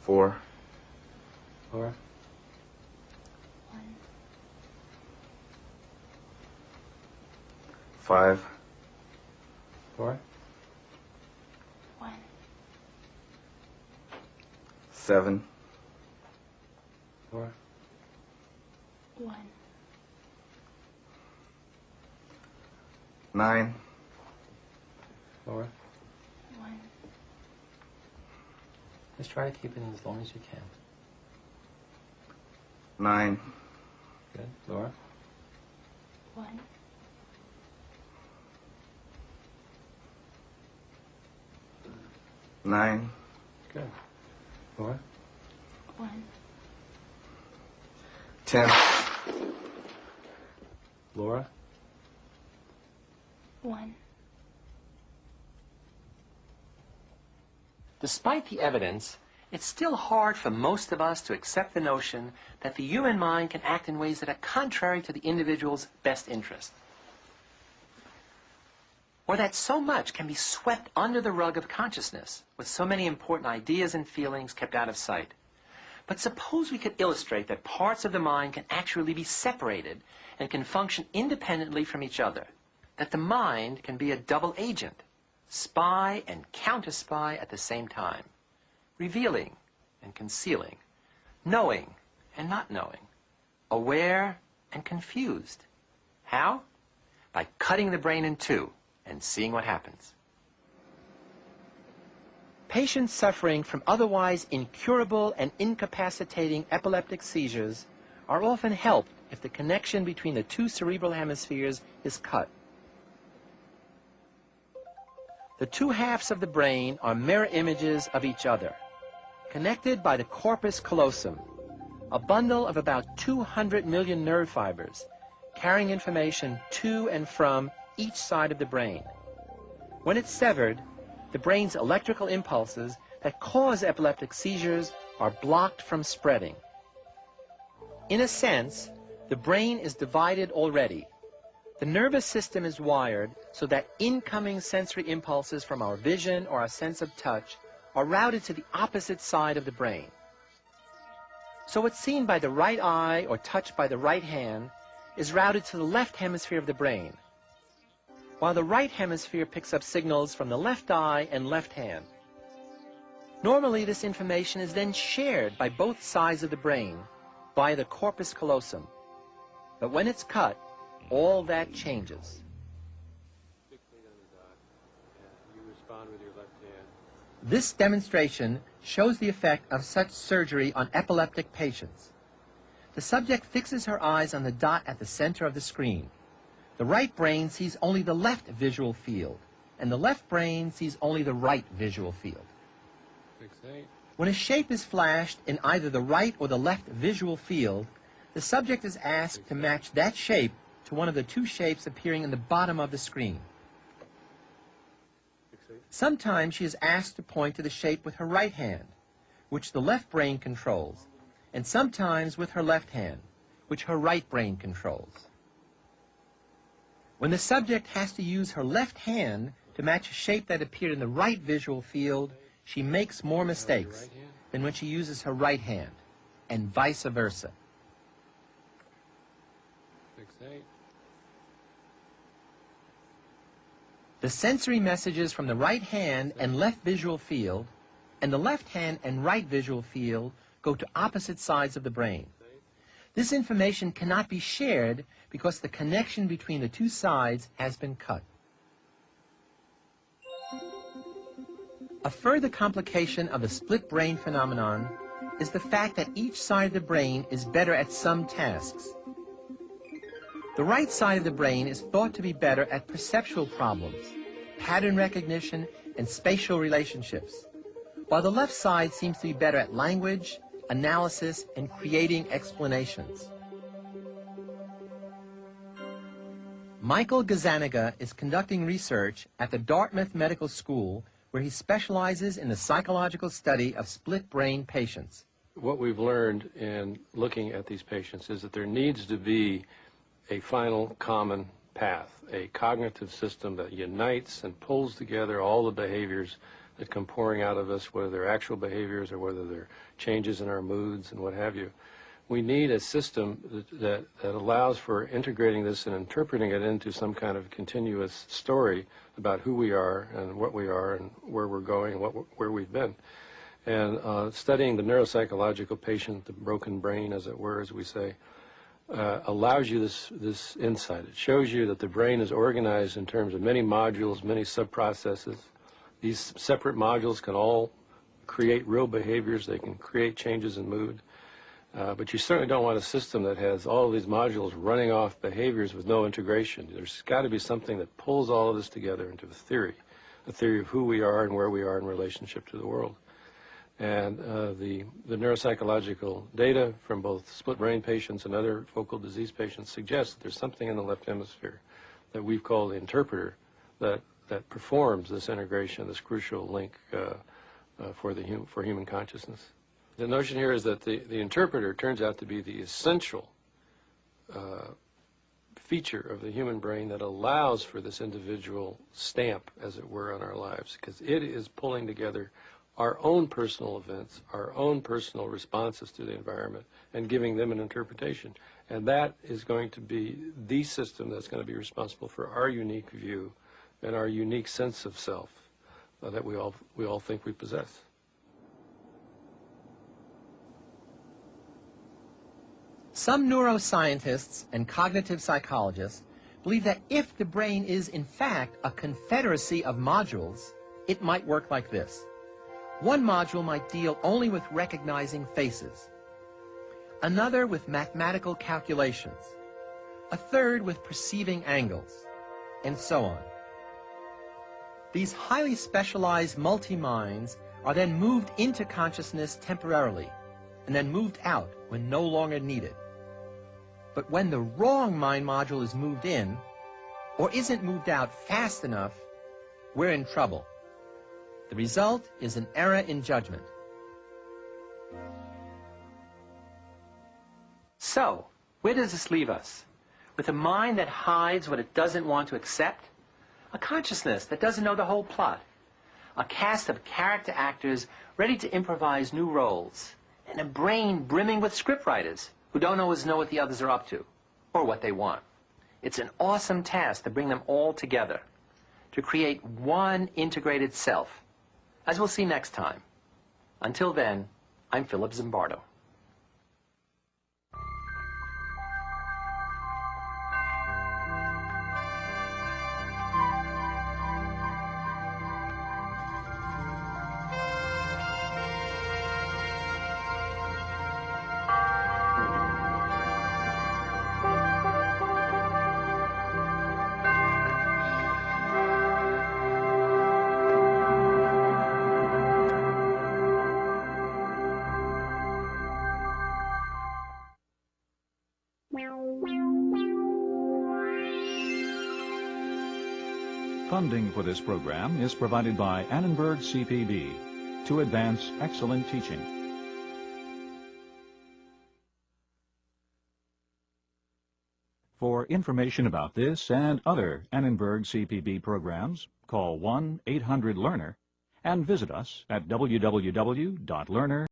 4. Laura? 1. 5. Laura? 1. 7. Laura? 1. 9. Laura? 1. Just try to keep it in as long as you can. 9. Good. Laura? 1. 9. Good. Laura? 1. 10. Laura? 1. Despite the evidence, it's still hard for most of us to accept the notion that the human mind can act in ways that are contrary to the individual's best interest, or that so much can be swept under the rug of consciousness, with so many important ideas and feelings kept out of sight. But suppose we could illustrate that parts of the mind can actually be separated and can function independently from each other, that the mind can be a double agent, spy and counter-spy at the same time, revealing and concealing, knowing and not knowing, aware and confused. How? By cutting the brain in two and seeing what happens. Patients suffering from otherwise incurable and incapacitating epileptic seizures are often helped if the connection between the two cerebral hemispheres is cut. The two halves of the brain are mirror images of each other, connected by the corpus callosum, a bundle of about 200 million nerve fibers carrying information to and from each side of the brain. When it's severed, the brain's electrical impulses that cause epileptic seizures are blocked from spreading. In a sense, the brain is divided already. The nervous system is wired so that incoming sensory impulses from our vision or our sense of touch are routed to the opposite side of the brain. So what's seen by the right eye or touched by the right hand is routed to the left hemisphere of the brain, while the right hemisphere picks up signals from the left eye and left hand. Normally, this information is then shared by both sides of the brain via the corpus callosum. But when it's cut, all that changes. This demonstration shows the effect of such surgery on epileptic patients. The subject fixes her eyes on the dot at the center of the screen. The right brain sees only the left visual field, and the left brain sees only the right visual field. When a shape is flashed in either the right or the left visual field, the subject is asked to match that shape to one of the two shapes appearing in the bottom of the screen. Sometimes she is asked to point to the shape with her right hand, which the left brain controls, and sometimes with her left hand, which her right brain controls. When the subject has to use her left hand to match a shape that appeared in the right visual field, she makes more mistakes than when she uses her right hand, and vice versa. The sensory messages from the right hand and left visual field and the left hand and right visual field go to opposite sides of the brain. This information cannot be shared because the connection between the two sides has been cut. A further complication of the split brain phenomenon is the fact that each side of the brain is better at some tasks. The right side of the brain is thought to be better at perceptual problems, pattern recognition, and spatial relationships, while the left side seems to be better at language, analysis, and creating explanations. Michael Gazzaniga is conducting research at the Dartmouth Medical School, where he specializes in the psychological study of split brain patients. What we've learned in looking at these patients is that there needs to be a final common path, a cognitive system that unites and pulls together all the behaviors that come pouring out of us, whether they're actual behaviors or whether they're changes in our moods and what have you. We need a system that allows for integrating this and interpreting it into some kind of continuous story about who we are and what we are and where we're going and where we've been. And studying the neuropsychological patient, the broken brain, as it were, as we say, allows you this insight. It shows you that the brain is organized in terms of many modules, many sub-processes. These separate modules can all create real behaviors. They can create changes in mood. But you certainly don't want a system that has all of these modules running off behaviors with no integration. There's got to be something that pulls all of this together into a theory of who we are and where we are in relationship to the world. And the neuropsychological data from both split brain patients and other focal disease patients suggests that there's something in the left hemisphere that we've called the interpreter that performs this integration, this crucial link for human consciousness. The notion here is that the interpreter turns out to be the essential feature of the human brain that allows for this individual stamp, as it were, on our lives, because it is pulling together our own personal events, our own personal responses to the environment, and giving them an interpretation. And that is going to be the system that's going to be responsible for our unique view and our unique sense of self that we all think we possess. Some neuroscientists and cognitive psychologists believe that if the brain is in fact a confederacy of modules, it might work like this. One module might deal only with recognizing faces, another with mathematical calculations, a third with perceiving angles, and so on. These highly specialized multi-minds are then moved into consciousness temporarily, and then moved out when no longer needed. But when the wrong mind module is moved in, or isn't moved out fast enough, we're in trouble. The result is an error in judgment. So, where does this leave us? With a mind that hides what it doesn't want to accept? A consciousness that doesn't know the whole plot? A cast of character actors ready to improvise new roles? And a brain brimming with scriptwriters who don't always know what the others are up to or what they want? It's an awesome task to bring them all together, to create one integrated self, as we'll see next time. Until then, I'm Philip Zimbardo. Funding for this program is provided by Annenberg CPB to advance excellent teaching. For information about this and other Annenberg CPB programs, call 1-800-LEARNER and visit us at www.learner.org.